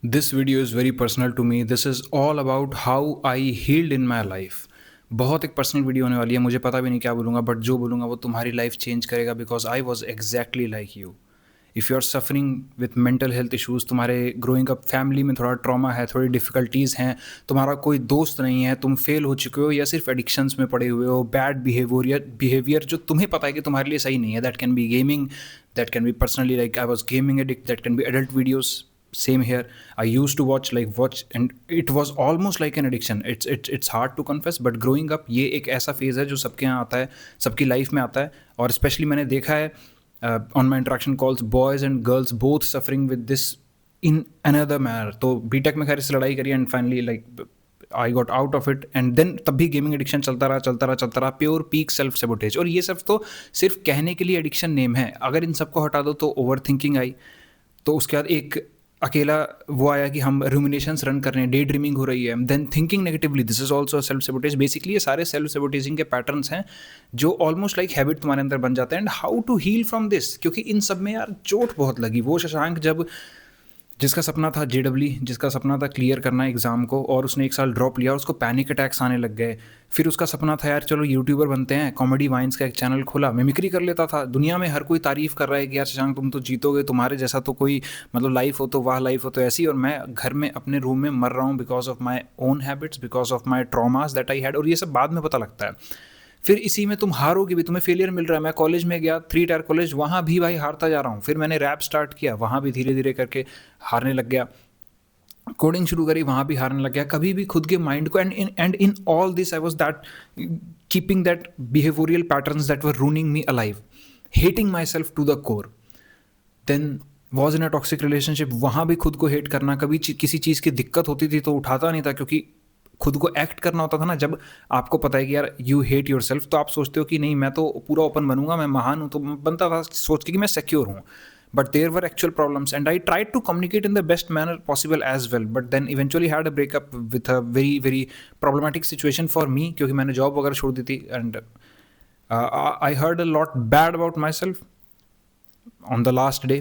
This video is very personal to me. This is all about how I healed in my life. बहुत एक personal video होने वाली है. मुझे पता भी नहीं क्या बोलूँगा, बट जो बोलूँगा वो तुम्हारी लाइफ चेंज करेगा because I was exactly like you. If you are suffering with mental health issues, तुम्हारे ग्रोइंग अप फैमिली में थोड़ा ट्रॉमा है, थोड़ी डिफ़िकल्टीज़ हैं, तुम्हारा कोई दोस्त नहीं है, तुम फेल हो चुके हो या सिर्फ एडिक्शंस में पड़े हुए हो, बैड बिहेवियर जो तुम्हें पता है कि तुम्हारे लिए सही नहीं है. That can be gaming, that can be personally like I was gaming addict, that can be adult videos. Same here. I used to watch and it was almost like an addiction. It's hard to confess, but growing up ये एक ऐसा phase है जो सबके यहाँ आता है, सबकी लाइफ में आता है. और स्पेशली मैंने देखा है on my interaction calls, boys and girls both suffering with this in another manner. तो बीटेक में खैर इससे लड़ाई करी and finally like I got out of it. And then तब भी गेमिंग एडिक्शन चलता रहा, प्योर पीक सेल्फ सेबोटेज. और ये सब तो सिर्फ कहने के लिए एडिक्शन नेम है. अगर इन सबको हटा दो तो ओवर थिंकिंग आई, तो उसके बाद एक अकेला वो आया कि हम रूमिनेशंस रन कर रहे हैं, डे ड्रीमिंग हो रही है, than thinking negatively, this is also self sabotage. Basically ये सारे सेल्फ सेबोटेजिंग के पैटर्न्स हैं जो ऑलमोस्ट लाइक हैबिट तुम्हारे अंदर बन जाते हैं. And how to heal from this, क्योंकि इन सब में यार चोट बहुत लगी. वो शशांक जब जिसका सपना था जेडब्ल्यू, जिसका सपना था क्लियर करना एग्ज़ाम को, और उसने एक साल ड्रॉप लिया और उसको पैनिक अटैक्स आने लग गए. फिर उसका सपना था यार चलो यूट्यूबर बनते हैं, कॉमेडी वाइन्स का एक चैनल खोला, मिमिक्री कर लेता था. दुनिया में हर कोई तारीफ़ कर रहा है कि यार शशांक तुम तो जीतोगे, तुम्हारे जैसा तो कोई मतलब लाइफ हो तो वाह लाइफ हो तो ऐसी. और मैं घर में अपने रूम में मर रहा हूँ because of my own habits, because of my traumas that I had. और ये सब बाद में पता लगता है. फिर इसी में तुम हारोगे भी, तुम्हें फेलियर मिल रहा है. मैं कॉलेज में गया, 3 टायर कॉलेज, वहाँ भी भाई हारता जा रहा हूँ. फिर मैंने रैप स्टार्ट किया, वहाँ भी धीरे धीरे करके हारने लग गया. कोडिंग शुरू करी, वहाँ भी हारने लग गया. कभी भी खुद के माइंड को and in all this I was that keeping that behavioural patterns that were ruining me alive, hating myself to the core. Then was in a toxic relationship, वहाँ भी खुद को हेट करना. कभी किसी चीज़ की दिक्कत होती थी तो उठाता नहीं था, क्योंकि खुद को एक्ट करना होता था ना. जब आपको पता है कि यार यू हेट योर सेल्फ, तो आप सोचते हो कि नहीं मैं तो पूरा ओपन बनूंगा, मैं महान हूँ. तो बनता था सोच के कि मैं सिक्योर हूँ. But there were actual problems and I tried to communicate in the best manner possible as well, but then eventually had a breakup with a very very problematic situation for me, क्योंकि मैंने job वगैरह छोड़ दी थी. And I heard a lot bad about myself on the last day.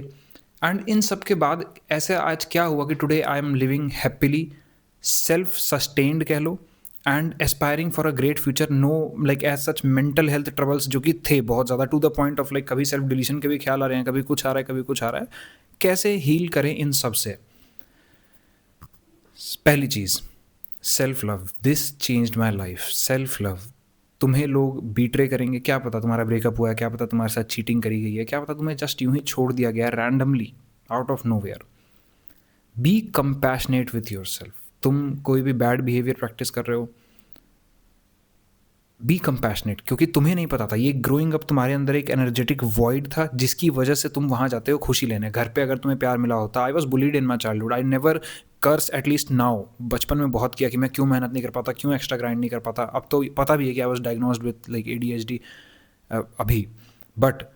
And इन सब के बाद ऐसे आज क्या हुआ कि today I am living happily, self sustained कह लो, and aspiring for a great future. No like as such mental health troubles जो कि थे बहुत ज़्यादा, to the point of like कभी सेल्फ डिलीशन के भी ख्याल आ रहे हैं, कभी कुछ आ रहा है, कभी कुछ आ रहा है. कैसे हील करें इन सब से? पहली चीज़ self love. This changed my life. Self love. तुम्हें लोग बीट्रे करेंगे, क्या पता तुम्हारा ब्रेकअप हुआ है, क्या पता तुम्हारे साथ चीटिंग करी गई है, क्या पता तुम्हें जस्ट यूं ही छोड़ दिया गया randomly out of nowhere. Be compassionate with yourself. तुम कोई भी बैड बिहेवियर प्रैक्टिस कर रहे हो, बी कंपैशनेट, क्योंकि तुम्हें नहीं पता था. ये ग्रोइंग अप तुम्हारे अंदर एक एनर्जेटिक वॉइड था जिसकी वजह से तुम वहाँ जाते हो खुशी लेने. घर पे अगर तुम्हें प्यार मिला होता, I was bullied in my childhood, I never curse at least now. बचपन में बहुत किया कि मैं क्यों मेहनत नहीं कर पाता, क्यों एक्स्ट्रा ग्राइंड नहीं कर पाता. अब तो पता भी है कि I was diagnosed with like ADHD अभी. But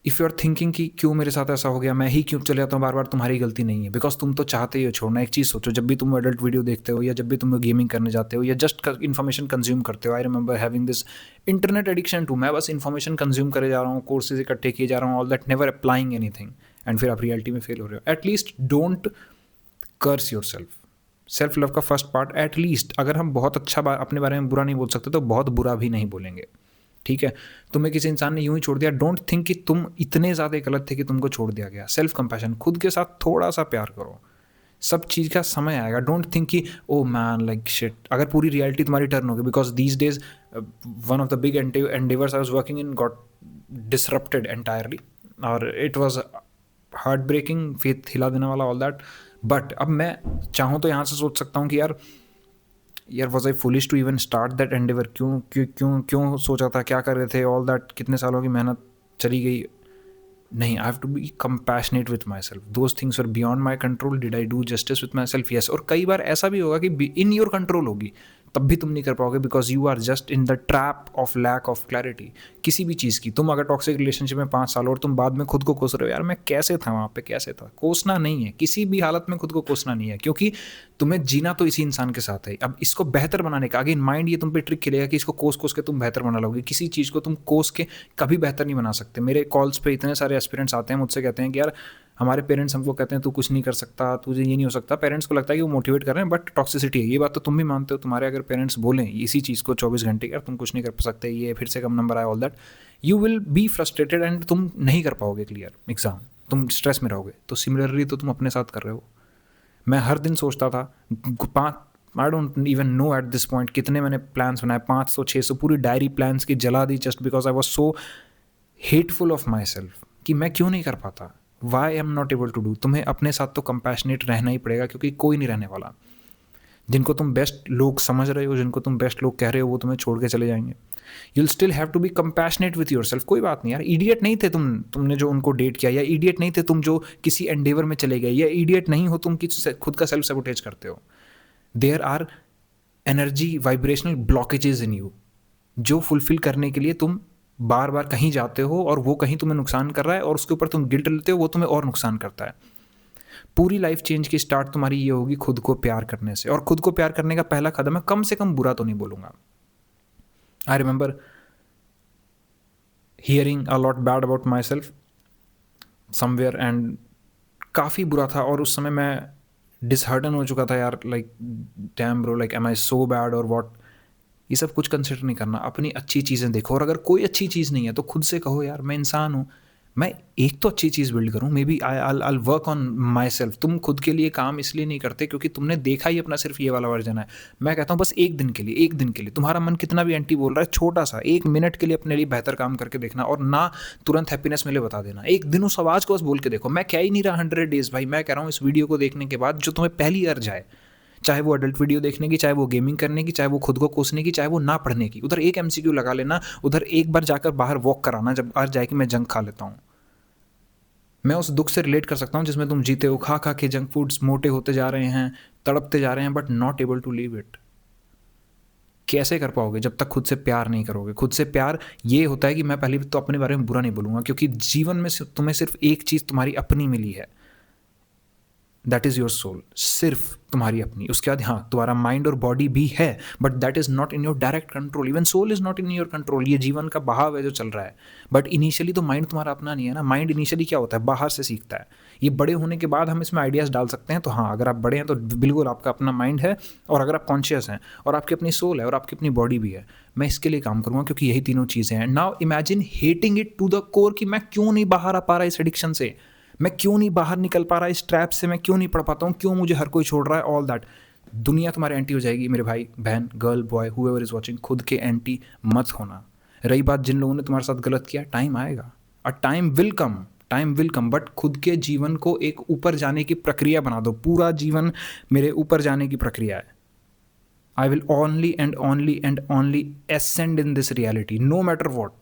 if you are thinking कि क्यों मेरे साथ ऐसा हो गया, मैं ही क्यों चले जाता हूँ बार बार, तुम्हारी गलती नहीं है, बिकॉज तुम तो चाहते ही हो छोड़ना. एक चीज़ सोचो, जब भी तुम एडल्ट वीडियो देखते हो या जब भी तुम गेमिंग करने जाते हो या जस्ट इन्फॉर्मेशन कंज्यूम करते हो, I remember having this internet addiction too. मैं बस इन्फॉर्मेशन कंज्यूम करे जा रहा हूँ, कोर्सेज इकट्ठे किए जा रहा हूँ, all that, never applying anything. And फिर आप रियलिटी में फेल हो रहे हो. At least don't curse yourself. Self love का फर्स्ट पार्ट, एटलीस्ट अगर हम बहुत अच्छा अपने बारे में बुरा नहीं बोल सकते तो बहुत बुरा भी नहीं बोलेंगे. ठीक है, तुम्हें किसी इंसान ने यूं ही छोड़ दिया, डोंट थिंक कि तुम इतने ज़्यादा गलत थे कि तुमको छोड़ दिया गया. सेल्फ कंपैशन, खुद के साथ थोड़ा सा प्यार करो. सब चीज़ का समय आएगा. डोंट थिंक कि ओ मैन लाइक शिट, अगर पूरी रियलिटी तुम्हारी टर्न होगी. Because these days one of the big endeavours I was working in got disrupted entirely, और it was heart breaking, faith हिला देने वाला, ऑल दैट. बट अब मैं चाहूँ तो यहाँ से सोच सकता हूँ कि यार was I foolish to even start that endeavour. क्यों क्यों क्यों क्यों सोचा था, क्या कर रहे थे, ऑल दैट, कितने सालों की मेहनत चली गई. नहीं, I have to be compassionate with myself. Those things are beyond my control. Did I do justice with myself? Yes. और कई बार ऐसा भी होगा कि इन योर कंट्रोल होगी, तब भी तुम नहीं कर पाओगे, because you are just in the trap of lack of clarity. किसी भी चीज़ की, तुम अगर टॉक्सिक रिलेशनशिप में 5 साल और तुम बाद में खुद को कोस रहे हो, यार मैं कैसे था वहाँ पे, कैसे था. कोसना नहीं है, किसी भी हालत में खुद को कोसना नहीं है, क्योंकि तुम्हें जीना तो इसी इंसान के साथ है. अब इसको बेहतर बनाने का, अगेन माइंड ये तुम पे ट्रिक खेलेगा कि इसको कोस के तुम बेहतर बना लोगे. किसी चीज़ को तुम कोस के कभी बेहतर नहीं बना सकते. मेरे कॉल्स पे इतने सारे एस्पिरेंट्स आते हैं, मुझसे कहते हैं कि यार हमारे पेरेंट्स हमको कहते हैं तू कुछ नहीं कर सकता, तुझे ये नहीं हो सकता। पेरेंट्स को लगता है कि वो मोटिवेट कर रहे हैं, बट टॉक्सिसिटी है। ये बात तो तुम भी मानते हो। तुम्हारे अगर पेरेंट्स बोलें इसी चीज़ को 24 घंटे यार तुम कुछ नहीं कर सकते, ये फिर से कम नंबर आया, all that, you will be frustrated and तुम नहीं कर पाओगे क्लियर एग्जाम, तुम स्ट्रेस में रहोगे। तो सिमिलरली तो तुम अपने साथ कर रहे हो। मैं हर दिन सोचता था, I don't even know at this point कितने मैंने प्लान्स बनाए, 500 600 पूरी डायरी प्लान्स की जला दी, just because I was so hateful of myself कि मैं क्यों नहीं कर पाता, why am not able to do. तुम्हें अपने साथ तो कंपैशनेट रहना ही पड़ेगा, क्योंकि कोई नहीं रहने वाला। जिनको तुम बेस्ट लोग समझ रहे हो, जिनको तुम बेस्ट लोग कह रहे हो, वो तुम्हें छोड़ के चले जाएंगे। You will still have to be compassionate with yourself. कोई बात नहीं यार, इडियट नहीं थे तुमने जो उनको डेट किया, या इडियट नहीं थे तुम जो किसी एंडेवर में चले गए, या इडियट नहीं हो तुम कि खुद का सेल्फ सैबोटेज करते हो। There are energy vibrational blockages in you, जो फुलफिल करने के लिए तुम बार बार कहीं जाते हो और वो कहीं तुम्हें नुकसान कर रहा है, और उसके ऊपर तुम गिल्ट लेते हो, वो तुम्हें और नुकसान करता है। पूरी लाइफ चेंज की स्टार्ट तुम्हारी ये होगी खुद को प्यार करने से। और खुद को प्यार करने का पहला कदम है, कम से कम बुरा तो नहीं बोलूंगा। I remember hearing a lot bad about my self somewhere, and काफ़ी बुरा था। और उस समय मैं डिसहार्टन हो चुका था यार, like damn bro, like am I so bad और व्हाट। ये सब कुछ कंसिडर नहीं करना, अपनी अच्छी चीज़ें देखो। और अगर कोई अच्छी चीज़ नहीं है तो खुद से कहो यार मैं इंसान हूँ, मैं एक तो अच्छी चीज़ बिल्ड करूँ, maybe I work on myself. तुम खुद के लिए काम इसलिए नहीं करते क्योंकि तुमने देखा ही अपना सिर्फ ये वाला वर्जन है। मैं कहता हूँ बस एक दिन के लिए, एक दिन के लिए तुम्हारा मन कितना भी एंटी बोल रहा है, छोटा सा 1 मिनट के लिए अपने लिए बेहतर काम करके देखना, और ना तुरंत हैप्पीनेस मिले बता देना। एक दिन उस आवाज़ को बस बोल के देखो। मैं कह ही नहीं रहा 100 डेज भाई, मैं कह रहा हूँ इस वीडियो को देखने के बाद जो तुम्हें पहली अर्ज आए, चाहे वो एडल्ट वीडियो देखने की, चाहे वो गेमिंग करने की, चाहे वो खुद को कोसने की, चाहे वो ना पढ़ने की, उधर एक MCQ लगा लेना, उधर एक बार जाकर बाहर वॉक कराना जब अर्ज आए कि मैं जंक खा लेता हूँ। मैं उस दुख से रिलेट कर सकता हूँ जिसमें तुम जीते हो, खा खा के जंक फूड्स, मोटे होते जा रहे हैं, तड़पते जा रहे हैं, but not able to leave it. कैसे कर पाओगे जब तक खुद से प्यार नहीं करोगे। खुद से प्यार ये होता है कि मैं पहले तो अपने बारे में बुरा नहीं बोलूँगा, क्योंकि जीवन में तुम्हें सिर्फ एक चीज़ तुम्हारी अपनी मिली है, दैट इज़ योर सोल, सिर्फ तुम्हारी अपनी। उसके बाद हाँ तुम्हारा माइंड और बॉडी भी है, but that is not in your direct control. Even soul is not in your control. ये जीवन का बहाव है जो चल रहा है, बट इनिशियली तो माइंड तुम्हारा अपना नहीं है ना। माइंड इनिशियली क्या होता है, बाहर से सीखता है। ये बड़े होने के बाद हम इसमें आइडियाज़ डाल सकते हैं। तो हाँ, अगर आप बड़े हैं तो बिल्कुल आपका अपना माइंड है, और अगर आप कॉन्शियस हैं और आपकी अपनी सोल है और आपकी अपनी बॉडी भी है, मैं इसके लिए काम करूँगा क्योंकि यही तीनों चीज़ें हैं। Now imagine hating it to the core, कि मैं क्यों नहीं बाहर आ पा रहा इस एडिक्शन से, मैं क्यों नहीं बाहर निकल पा रहा इस ट्रैप से, मैं क्यों नहीं पढ़ पाता हूँ, क्यों मुझे हर कोई छोड़ रहा है, ऑल दैट। दुनिया तुम्हारे एंटी हो जाएगी मेरे भाई बहन, girl boy, whoever is watching. खुद के एंटी मत होना। रही बात जिन लोगों ने तुम्हारे साथ गलत किया, टाइम आएगा, a time will come, time will come, but खुद के जीवन को एक ऊपर जाने की प्रक्रिया बना दो। पूरा जीवन मेरे ऊपर जाने की प्रक्रिया है। I will only and only and only ascend in this reality, no matter what,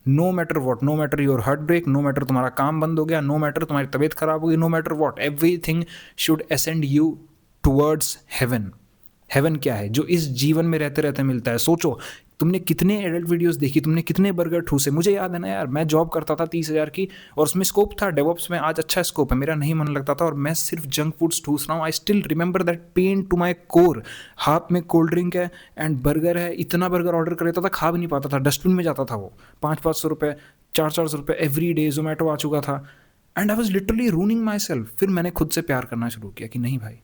no matter what, no matter your heartbreak, no matter तुम्हारा काम बंद हो गया, नो मैटर तुम्हारी तबीयत खराब होगी, no matter what, everything should ascend you towards heaven. Heaven क्या है, जो इस जीवन में रहते रहते मिलता है। सोचो तुमने कितने एडल्ट वीडियोस देखी, तुमने कितने बर्गर ठूसे। मुझे याद है ना यार, मैं जॉब करता था 30,000 की, और उसमें स्कोप था डेवऑप्स में, आज अच्छा स्कोप है, मेरा नहीं मन लगता था, और मैं सिर्फ जंक फूड्स ठूस रहा हूँ। I still remember that pain to my core. हाथ में कोल्ड ड्रिंक है एंड बर्गर है, इतना बर्गर ऑर्डर कर लेता था, खा भी नहीं पाता था, डस्टबिन में जाता था वो। 500-500 रुपये, 400-400 रुपये एवरी डे। जोमेटो आ चुका था, and I was literally ruining my self. फिर मैंने खुद से प्यार करना शुरू किया कि नहीं भाई,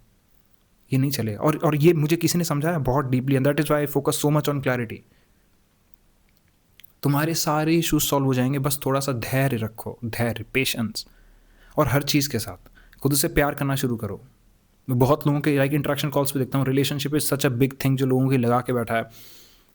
ये नहीं चले। और ये मुझे किसी ने समझाया बहुत deeply, and that is why I focus so much on clarity. तुम्हारे सारे इशूज सॉल्व हो जाएंगे, बस थोड़ा सा धैर्य रखो, धैर्य, पेशेंस। और हर चीज़ के साथ खुद से प्यार करना शुरू करो। मैं बहुत लोगों के लाइक इंटरेक्शन कॉल्स पे देखता हूँ, relationship is such a big thing जो लोगों की लगा के बैठा है।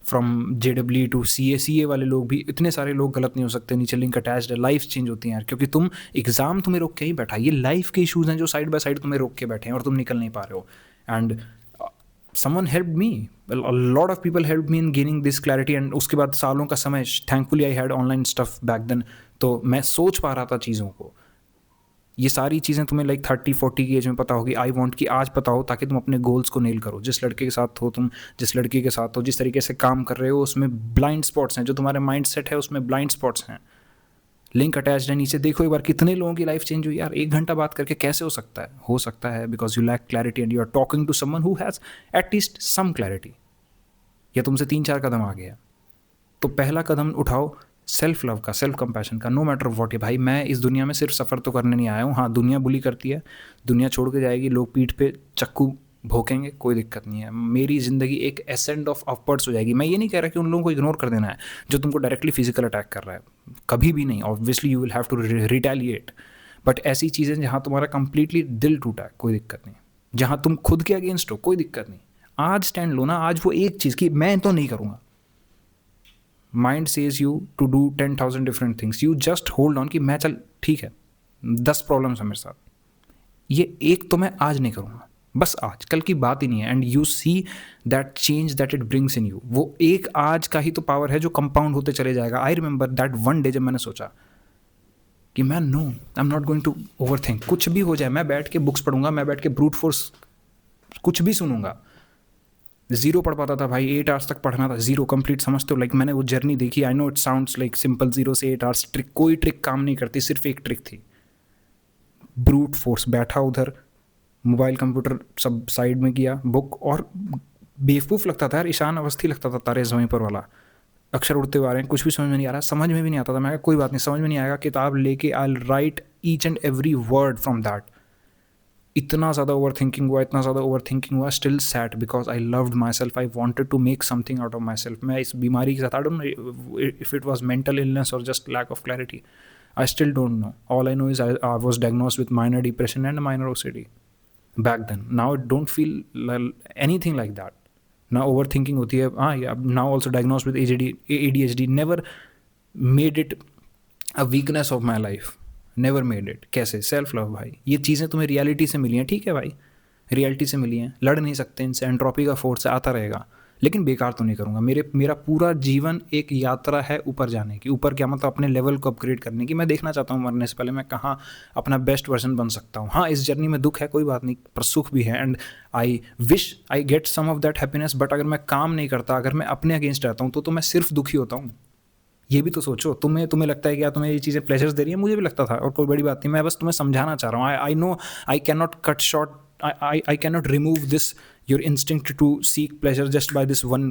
फ्रॉम JEE टू CA वाले लोग भी, इतने सारे लोग गलत नहीं हो सकते, नीचे लिंक अटैच्ड है। लाइफ चेंज होती है यार, क्योंकि तुम एग्जाम तुम्हें रोक के ही बैठा, ये लाइफ के इशूज़ हैं जो साइड बाय साइड तुम्हें रोक के बैठे हैं और तुम निकल नहीं पा रहे हो। And someone helped me, well, a lot of people helped me in gaining this clarity, and उसके बाद सालों का समय, thankfully I had online stuff back then, तो मैं सोच पा रहा था चीज़ों को। ये सारी चीज़ें तुम्हें लाइक 30-40 की एज में पता होगी, आई वॉन्ट कि आज पता हो, ताकि तुम अपने गोल्स को नेल करो। जिस लड़के के साथ हो तुम, जिस लड़की के साथ हो, जिस तरीके से काम कर रहे हो, उसमें ब्लाइंड स्पॉट्स हैं, जो तुम्हारे माइंड सेट है उसमें ब्लाइंड स्पॉट्स हैं। लिंक अटैच्ड है नीचे, देखो एक बार कितने लोगों की लाइफ चेंज हुई यार। 1 घंटा बात करके कैसे हो सकता है? हो सकता है because you lack clarity and you are talking to someone who has at least some clarity, या तुमसे 3-4 कदम आ गया। तो पहला कदम उठाओ, सेल्फ लव का, सेल्फ कंपैशन का, नो मैटर वॉट। भाई मैं इस दुनिया में सिर्फ सफ़र तो करने नहीं आया हूँ। हाँ, दुनिया बुली करती है, दुनिया छोड़ के जाएगी, लोग पीठ पे चक्कू भोंकेंगे, कोई दिक्कत नहीं है। मेरी ज़िंदगी एक एसेंड ऑफ अपवर्ड्स हो जाएगी। मैं ये नहीं कह रहा कि उन लोगों को इग्नोर कर देना है जो तुमको डायरेक्टली फिजिकल अटैक कर रहा है, कभी भी नहीं। Obviously you will have to retaliate, but ऐसी चीज़ें जहाँ तुम्हारा कंप्लीटली दिल टूटा है, कोई दिक्कत नहीं। जहाँ तुम खुद के अगेंस्ट हो, कोई दिक्कत नहीं। आज स्टैंड लो ना, आज वो एक चीज़ की मैं तो नहीं करूँगा। Mind says you to do 10,000 different things, you just hold on कि मैं चल ठीक है 10 प्रॉब्लम्स है मेरे साथ, ये एक तो मैं आज नहीं करूँगा, बस आज, कल की बात ही नहीं है। And you see that change that it brings in you. वो एक आज का ही तो पावर है जो कंपाउंड होते चले जाएगा। I remember that one day जब मैंने सोचा कि मैं no, I am not going to overthink, कुछ भी हो जाए मैं बैठ के बुक्स पढ़ूंगा, मैं बैठ के ब्रूट फोर्स कुछ भी सुनूंगा। 0 पढ़ पाता था भाई, 8 आवर्स तक पढ़ना था, 0 कंप्लीट, समझते हो। लाइक मैंने वो जर्नी देखी। I know it sounds like simple, 0 से 8 आवर्स, ट्रिक, कोई ट्रिक काम नहीं करती, सिर्फ एक ट्रिक थी, ब्रूट फोर्स। बैठा उधर, मोबाइल कंप्यूटर सब साइड में किया, बुक, और बेवकूफ़ लगता था यार, ईशान अवस्थी लगता था तारे ज़मीं पर वाला, अक्षर उड़ते हुए आ रहे हैं, कुछ भी समझ में नहीं आ रहा, समझ में भी नहीं आता था। मैं कहा कोई बात नहीं, समझ में नहीं आएगा, किताब लेके I will write each and every word from that. इतना ज़्यादा ओवर थिंकिंग हुआ, इतना ज़्यादा ओवर थिंकिंग हुआ, still sat because I loved myself, I wanted to make something out of myself. मैं इस बीमारी के साथ, I don't know if it was mental illness और just lack of clarity, I still don't know. All I know is I was diagnosed with minor depression and minor OCD back then. Now I don't feel anything like that. Now overthinking होती है, हाँ, now also diagnosed with ADHD, never made it a weakness of my life, never made it। कैसे? Self love भाई, ये चीज़ें तुम्हें reality से मिली हैं, ठीक है भाई, रियलिटी से मिली हैं, लड़ नहीं सकते इनसे, एंट्रोपी का फोर्स आता रहेगा, लेकिन बेकार तो नहीं करूँगा। मेरा पूरा जीवन एक यात्रा है ऊपर जाने की। ऊपर क्या मतलब? अपने लेवल को अपग्रेड करने की। मैं देखना चाहता हूँ मरने से पहले मैं कहाँ अपना बेस्ट वर्जन बन सकता हूँ। हाँ, इस जर्नी में दुख है, कोई बात नहीं, पर सुख भी है, and I wish I get some of that happiness. But अगर मैं काम नहीं करता, अगर मैं अपने अगेंस्ट रहता हूँ, तो मैं सिर्फ दुखी होता हूँ। ये भी तो सोचो। तुम्हें लगता है कि यार तुम्हें ये चीज़ें प्लेजर्स दे रही हैं, मुझे भी लगता था, और कोई बड़ी बात नहीं। मैं बस तुम्हें समझाना चाह रहा हूँ। I know I can not cut short, I cannot remove this your instinct to seek pleasure just by this one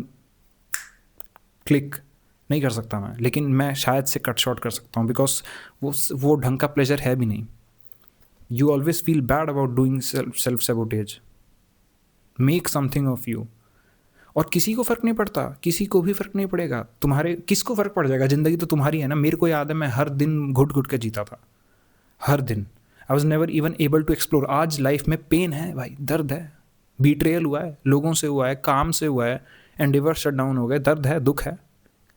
click, नहीं कर सकता मैं, लेकिन मैं शायद से कट शॉर्ट कर सकता हूँ, बिकॉज वो ढंग का प्लेजर है भी नहीं। You always feel bad about doing self sabotage, make something of you. और किसी को फ़र्क नहीं पड़ता, किसी को भी फ़र्क नहीं पड़ेगा। तुम्हारे किसको फ़र्क पड़ जाएगा? ज़िंदगी तो तुम्हारी है ना। मेरे को याद है मैं हर दिन घुट घुट के जीता था, हर दिन। I was never even able to explore. आज लाइफ में पेन है भाई, दर्द है, बीट्रेयल हुआ है, लोगों से हुआ है, काम से हुआ है, एंडेवर शट डाउन हो गए, दर्द है, दुख है,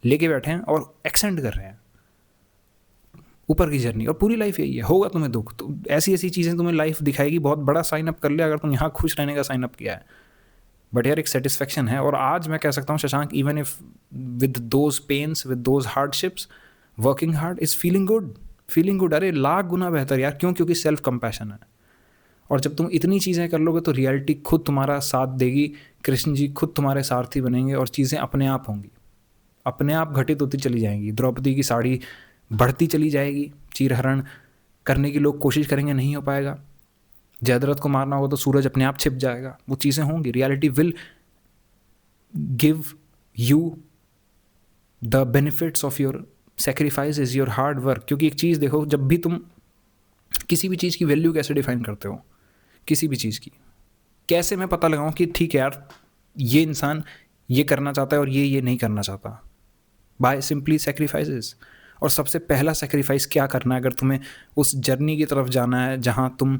लेके बैठे हैं और एक्सटेंड कर रहे हैं ऊपर की जर्नी। और पूरी लाइफ यही है, होगा तुम्हें दुख, तो ऐसी ऐसी चीज़ें तुम्हें लाइफ दिखाएगी। बहुत बड़ा साइन अप कर लिया अगर तुम यहाँ खुश रहने का साइन अप किया है, बट यार एक सेटिस्फेक्शन है। और आज मैं कह सकता हूँ Shashank, even if with those pains, with those hardships, working hard is feeling good, feeling good. अरे लाख गुना बेहतर यार। क्यों? क्योंकि सेल्फ कंपैशन है। और जब तुम इतनी चीज़ें कर लोगे तो रियलिटी खुद तुम्हारा साथ देगी, कृष्ण जी खुद तुम्हारे सारथी बनेंगे, और चीज़ें अपने आप होंगी, अपने आप घटित होती चली जाएंगी। द्रौपदी की साड़ी बढ़ती चली जाएगी, चीरहरण करने की लोग कोशिश करेंगे, नहीं हो पाएगा। जयद्रथ को मारना होगा तो सूरज अपने आप छिप जाएगा। वो चीज़ें होंगी, reality will give you the benefits of your sacrifice is your hard work. क्योंकि एक चीज़ देखो, जब भी तुम किसी भी चीज़ की वैल्यू कैसे डिफाइन करते हो, किसी भी चीज़ की, कैसे मैं पता लगाऊं कि ठीक है यार ये इंसान ये करना चाहता है और ये नहीं करना चाहता? By simply sacrifices. और सबसे पहला सेक्रीफाइस क्या करना है अगर तुम्हें उस जर्नी की तरफ जाना है जहां तुम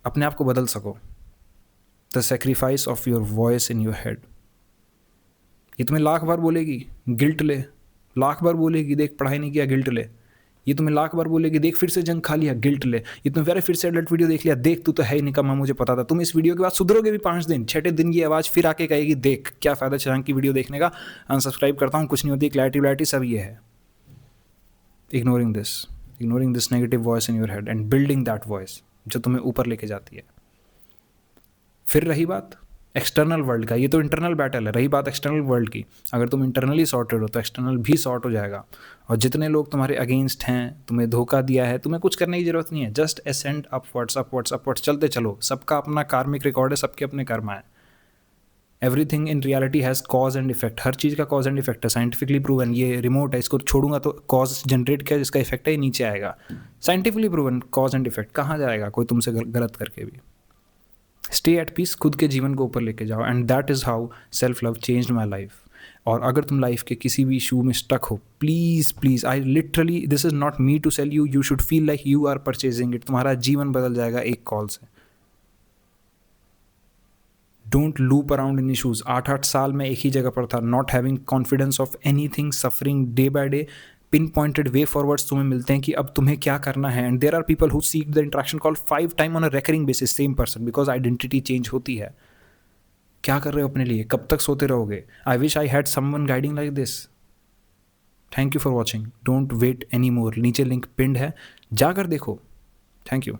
अपने आप को बदल सको? The sacrifice of your voice in your head. ये तुम्हें लाख बार बोलेगी गिल्ट ले, लाख बार बोलेगी देख पढ़ाई नहीं किया, गिल्ट ले। ये तुम्हें लाख बार बोलेगी देख फिर से जंग खा लिया, गिल्ट ले। ये तुम्हें फिर से एडल्ट वीडियो देख लिया, देख तू तो है ही निकम्मा, मुझे पता था। तुम इस वीडियो के बाद सुधरोगे भी 5 दिन, 6ठे दिन की आवाज़ फिर आके कहेगी देख क्या फ़ायदा शशांक की वीडियो देखने का, अनसब्सक्राइब करता हूँ, कुछ नहीं होती, क्लैरिटी सब ये है। Ignoring this negative voice in your head and building that voice जो तुम्हें ऊपर लेके जाती है। फिर रही बात एक्सटर्नल वर्ल्ड का, ये तो इंटरनल बैटल है। रही बात एक्सटर्नल वर्ल्ड की, अगर तुम इंटरनली सॉर्टेड हो तो एक्सटर्नल भी सॉर्ट हो जाएगा। और जितने लोग तुम्हारे अगेंस्ट हैं, तुम्हें धोखा दिया है, तुम्हें कुछ करने की जरूरत नहीं है। जस्ट असेंड अपवर्ड्स, चलते चलो। सबका अपना कार्मिक रिकॉर्ड है, सबके अपने कर्म है। Everything in reality has cause and effect, हर चीज़ का कॉज एंड इफेक्ट है, साइंटिफिकली प्रूवन। ये रिमोट है, इसको छोड़ूंगा तो कॉज जनरेट किया जिसका इफेक्ट है ये नीचे आएगा, scientifically proven cause and effect. कहाँ जाएगा कोई तुमसे गलत करके भी। स्टे एट पीस, खुद के जीवन को ऊपर लेके जाओ, and that is how self love changed my life. और अगर तुम लाइफ के किसी भी इशू में स्टक हो, please please, I literally, this is not me to sell you, you should feel like you are purchasing it. तुम्हारा जीवन बदल जाएगा एक कॉल से। Don't loop around in issues. 8-8 साल में एक ही जगह पर था, not having confidence of anything, suffering day by day. Pinpointed way forwards तुम्हें मिलते हैं कि अब तुम्हें क्या करना है, and there are people who seek the interaction call 5 time on a recurring basis, same person, because identity change होती है। क्या कर रहे हो अपने लिए, कब तक सोते रहोगे? I wish I had someone guiding like this. Thank you for watching, don't wait any more. नीचे लिंक पिंड है, जाकर देखो। Thank you.